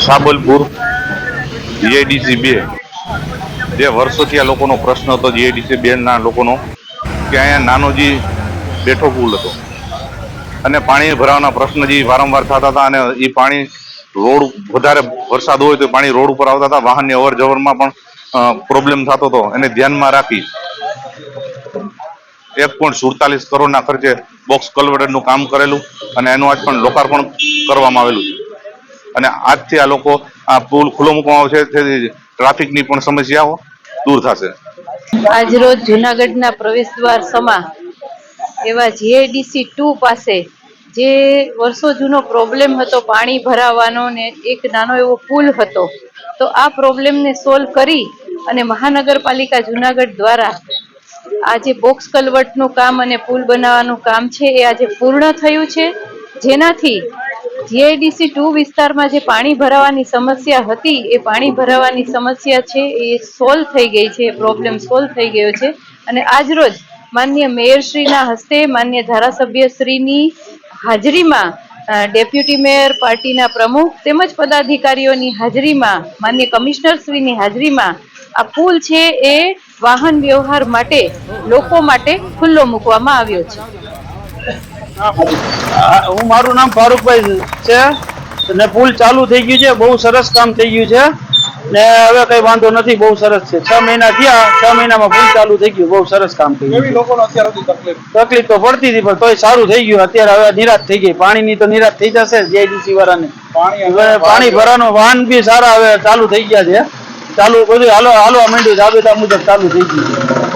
સાબલપુર GIDC 2 જે વર્ષોથી આ લોકોનો પ્રશ્ન હતો, જીઆઈડીસી 2 ના લોકોનો, કે અહીંયા નાનોજી બેઠો પુલ હતો અને પાણી ભરાવાના પ્રશ્ન જે વારંવાર થતા હતા અને એ પાણી રોડ વધારે વરસાદ હોય તો પાણી રોડ ઉપર આવતા હતા, વાહનની અવર જવરમાં પણ પ્રોબ્લેમ થતો હતો. એને ધ્યાનમાં રાખી 1.47 કરોડના ખર્ચે બોક્સ કલ્વર્ટનું કામ કરેલું અને એનું આજ પણ લોકાર્પણ કરવામાં આવેલું છે. અને આજથી આ લોકો આ પુલ ખુલ્લો મૂકવામાં આવશે, તેથી ટ્રાફિકની પણ સમસ્યાઓ દૂર થશે. આજરોજ જૂનાગઢના પ્રવેશ દ્વાર સમા એવા જીઆઈડીસી 2 પાસે જે વર્ષો જૂનો પ્રોબ્લેમ હતો પાણી ભરાવાનો ને એક નાનો એવો પુલ હતો, તો આ પ્રોબ્લેમને સોલ્વ કરી અને મહાનગરપાલિકા જૂનાગઢ દ્વારા આજે બોક્સ કલ્વર્ટનું કામ અને પુલ બનાવવાનું કામ છે એ આજે પૂર્ણ થયું છે, જેનાથી જીઆઈડીસી 2 વિસ્તારમાં જે પાણી ભરાવાની સમસ્યા હતી એ પાણી ભરાવાની સમસ્યા છે એ સોલ્વ થઈ ગઈ છે, પ્રોબ્લેમ સોલ્વ થઈ ગયો છે. અને આજરોજ માનનીય મેયરશ્રીના હસ્તે, માનનીય ધારાસભ્યશ્રીની હાજરીમાં, ડેપ્યુટી મેયર, પાર્ટીના પ્રમુખ તેમજ પદાધિકારીઓની હાજરીમાં, માનનીય કમિશનરશ્રીની હાજરીમાં આ પુલ છે એ વાહન વ્યવહાર માટે, લોકો માટે ખુલ્લો મૂકવામાં આવ્યો છે. મારું નામ ફારૂકભાઈ છે ને પુલ ચાલુ થઈ ગયું છે, બહુ સરસ કામ થઈ ગયું છે ને હવે કઈ વાંધો નથી, બહુ સરસ છે. 6 મહિના થયા, 6 મહિનામાં પુલ ચાલુ થઈ ગયું, બહુ સરસ કામ થઈ ગયું. તકલીફ તો પડતી હતી પણ તોય સારું થઈ ગયું. અત્યારે હવે નિરાશ થઈ ગઈ, પાણીની તો નિરાશ થઈ જશે જીઆઈડીસી વાળાને. પાણી ભરાવાનું વાહન બી સારા હવે ચાલુ થઈ ગયા છે, ચાલુ બધું હાલવા માંડ્યું, રાબેતા મુજબ ચાલુ થઈ ગયું.